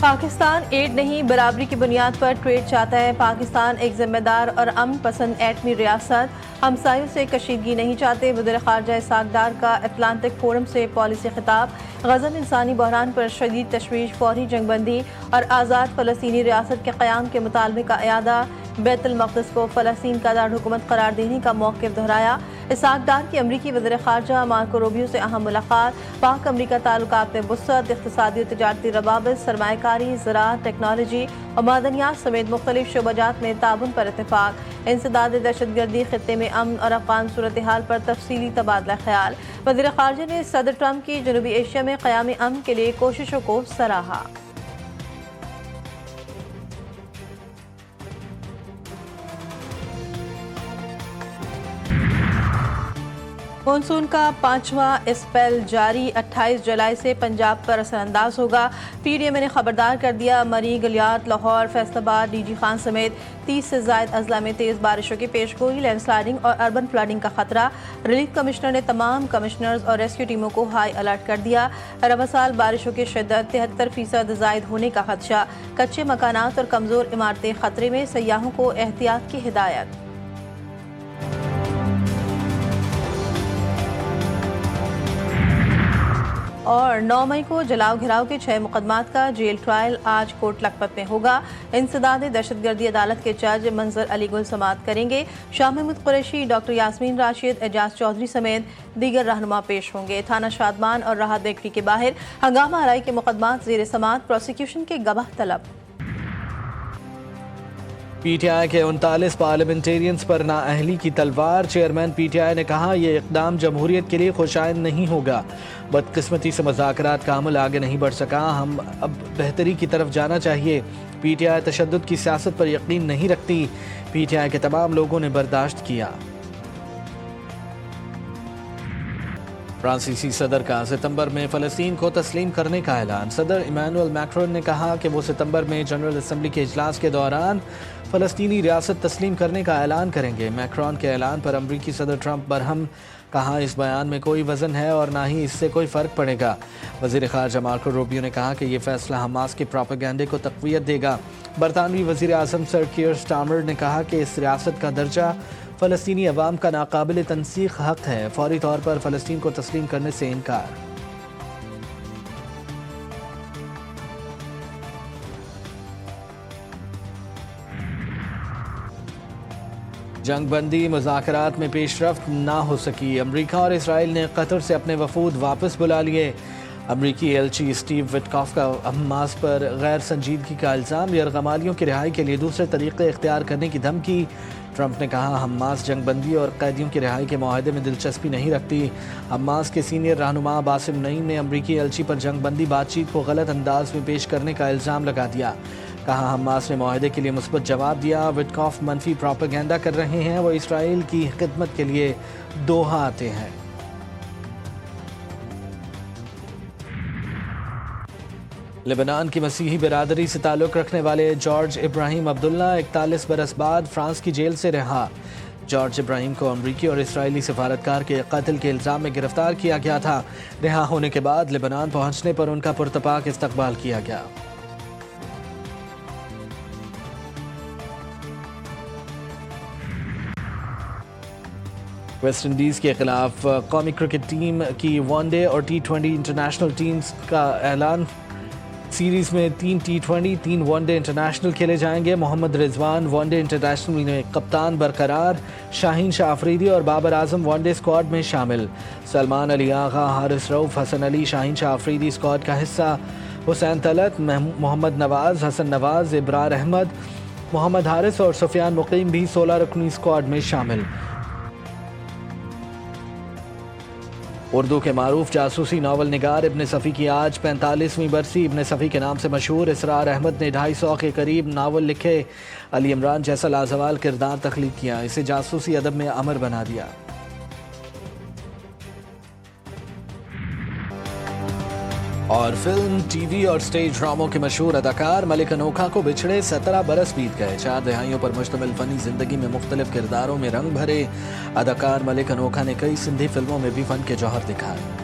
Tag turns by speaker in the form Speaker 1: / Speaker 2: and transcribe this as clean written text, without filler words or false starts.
Speaker 1: Pakistan add نہیں، برابری کی بنیاد پر ٹریڈ چاہتا ہے۔ پاکستان ایک ذمہ دار اور امن پسند ایٹمی ریاست، ہمسایوں سے کشیدگی نہیں چاہتے۔ وزیر خارجہ اسحاق ڈار کا اٹلانٹک فورم سے پالیسی خطاب۔ غزہ میں انسانی بحران پر شدید تشویش، فوری جنگ بندی اور آزاد فلسطینی ریاست کے قیام کے مطالبے کا اعادہ۔ بیت المقدس کو فلسطین کا دارالحکومت قرار دینے کا موقف دہرایا۔ اسحاق ڈار کی امریکی وزیر خارجہ مارکو روبیو سے اہم ملاقات۔ پاک امریکہ تعلقات میں وسعت، اقتصادی و تجارتی روابط، سرمایہ کاری، زراعت، ٹیکنالوجی اور معدنیات سمیت مختلف شعبہ جات میں تعاون پر اتفاق۔ انسداد دہشت گردی، خطے میں امن اور افغان صورتحال پر تفصیلی تبادلہ خیال۔ وزیر خارجہ نے صدر ٹرمپ کی جنوبی ایشیا میں قیام امن کے لیے کوششوں کو سراہا۔ مانسون کا 5واں اسپیل جاری، 28 جولائی سے پنجاب پر اثر انداز ہوگا۔ پی ڈی ایم نے خبردار کر دیا، مری، گلیات، لاہور، فیصل آباد، ڈی جی خان سمیت 30 سے زائد اضلاع میں تیز بارشوں کی پیش گوئی، لینڈ سلائیڈنگ اور اربن فلڈنگ کا خطرہ۔ ریلیف کمشنر نے تمام کمشنرز اور ریسکیو ٹیموں کو ہائی الرٹ کر دیا۔ رواں سال بارشوں کی شدت 73% زائد ہونے کا خدشہ، کچے مکانات اور کمزور عمارتیں خطرے میں، سیاحوں کو احتیاط کی ہدایت۔ اور 9 مئی کو جلاؤ گھراؤ کے 6 مقدمات کا جیل ٹرائل آج کوٹ لکھپت میں ہوگا۔ انسداد دہشت گردی عدالت کے جج منظر علی گل سماعت کریں گے۔ شاہ محمود قریشی، ڈاکٹر یاسمین راشد، اعجاز چودھری سمیت دیگر رہنما پیش ہوں گے۔ تھانہ شادمان اور راحت بیکری کے باہر ہنگامہ آرائی کے مقدمات زیر سماعت، پروسیکیوشن کے گواہ طلب۔
Speaker 2: پی ٹی آئی کے 39 پارلیمنٹیرینز پر نااہلی کی تلوار، چیئرمین پی ٹی آئی نے کہا یہ اقدام جمہوریت کے لیے خوشائند نہیں ہوگا۔ بدقسمتی سے مذاکرات کا عمل آگے نہیں بڑھ سکا، ہم اب بہتری کی طرف جانا چاہیے۔ پی ٹی آئی تشدد کی سیاست پر یقین نہیں رکھتی، پی ٹی آئی کے تمام لوگوں نے برداشت کیا۔ فرانسیسی صدر کا ستمبر میں فلسطین کو تسلیم کرنے کا اعلان۔ صدر ایمانوئل میکرون نے کہا کہ وہ ستمبر میں جنرل اسمبلی کے اجلاس کے دوران فلسطینی ریاست تسلیم کرنے کا اعلان کریں گے۔ میکرون کے اعلان پر امریکی صدر ٹرمپ برہم، کہا اس بیان میں کوئی وزن ہے اور نہ ہی اس سے کوئی فرق پڑے گا۔ وزیر خارجہ مارکو روبیو نے کہا کہ یہ فیصلہ حماس کے پروپیگنڈے کو تقویت دے گا۔ برطانوی وزیر اعظم سر کیئر سٹارمر نے کہا کہ اس ریاست کا درجہ فلسطینی عوام کا ناقابل تنسیق حق ہے، فوری طور پر فلسطین کو تسلیم کرنے سے انکار۔ جنگ بندی مذاکرات میں پیش رفت نہ ہو سکی، امریکہ اور اسرائیل نے قطر سے اپنے وفود واپس بلا لیے۔ امریکی ایلچی اسٹیو وٹکاف کا حماس پر غیر سنجیدگی کا الزام، یرغمالیوں کی رہائی کے لیے دوسرے طریقے اختیار کرنے کی دھمکی۔ ٹرمپ نے کہا حماس جنگ بندی اور قیدیوں کی رہائی کے معاہدے میں دلچسپی نہیں رکھتی۔ حماس کے سینئر رہنما باسم نعیم نے امریکی ایلچی پر جنگ بندی بات چیت کو غلط انداز میں پیش کرنے کا الزام لگا دیا، کہا حماس نے معاہدے کے لیے مثبت جواب دیا۔ وٹکاف منفی پروپیگنڈا کر رہے ہیں، وہ اسرائیل کی خدمت کے لیے دوحہ آتے ہیں۔ لبنان کی مسیحی برادری سے تعلق رکھنے والے جارج ابراہیم عبداللہ 41 برس بعد فرانس کی جیل سے رہا۔ جارج ابراہیم کو امریکی اور اسرائیلی سفارتکار کے قتل کے الزام میں گرفتار کیا گیا تھا۔ رہا ہونے کے بعد لبنان پہنچنے پر ان کا پرتپاک استقبال کیا گیا۔ ویسٹ انڈیز کے خلاف قومی کرکٹ ٹیم کی ون ڈے اور T20 انٹرنیشنل ٹیمز کا اعلان۔ سیریز میں 3 T20 3 ون ڈے انٹرنیشنل کھیلے جائیں گے۔ محمد رضوان ون ڈے انٹرنیشنل میں کپتان برقرار، شاہین شاہ آفریدی اور Babar Azam one day squad میں شامل۔ سلمان علی آغا، حارث رؤف، حسن علی، شاہین شاہ آفریدی اسکواڈ کا حصہ۔ حسین طلعت، محمد نواز، حسن نواز، ابرار احمد، محمد حارث اور سفیان مقیم بھی 16 رکنی اسکواڈ میں شامل۔ اردو کے معروف جاسوسی ناول نگار ابن صفی کی آج 45ویں برسی۔ ابن صفی کے نام سے مشہور اسرار احمد نے 250 کے قریب ناول لکھے۔ علی عمران جیسا لازوال کردار تخلیق کیا، اسے جاسوسی ادب میں امر بنا دیا۔ اور فلم، ٹی وی اور سٹیج ڈراموں کے مشہور اداکار ملک انوکھا کو بچھڑے 17 برس بیت گئے۔ 4 دہائیوں پر مشتمل فنی زندگی میں مختلف کرداروں میں رنگ بھرے اداکار ملک انوکھا نے کئی سندھی فلموں میں بھی فن کے جوہر دکھائے۔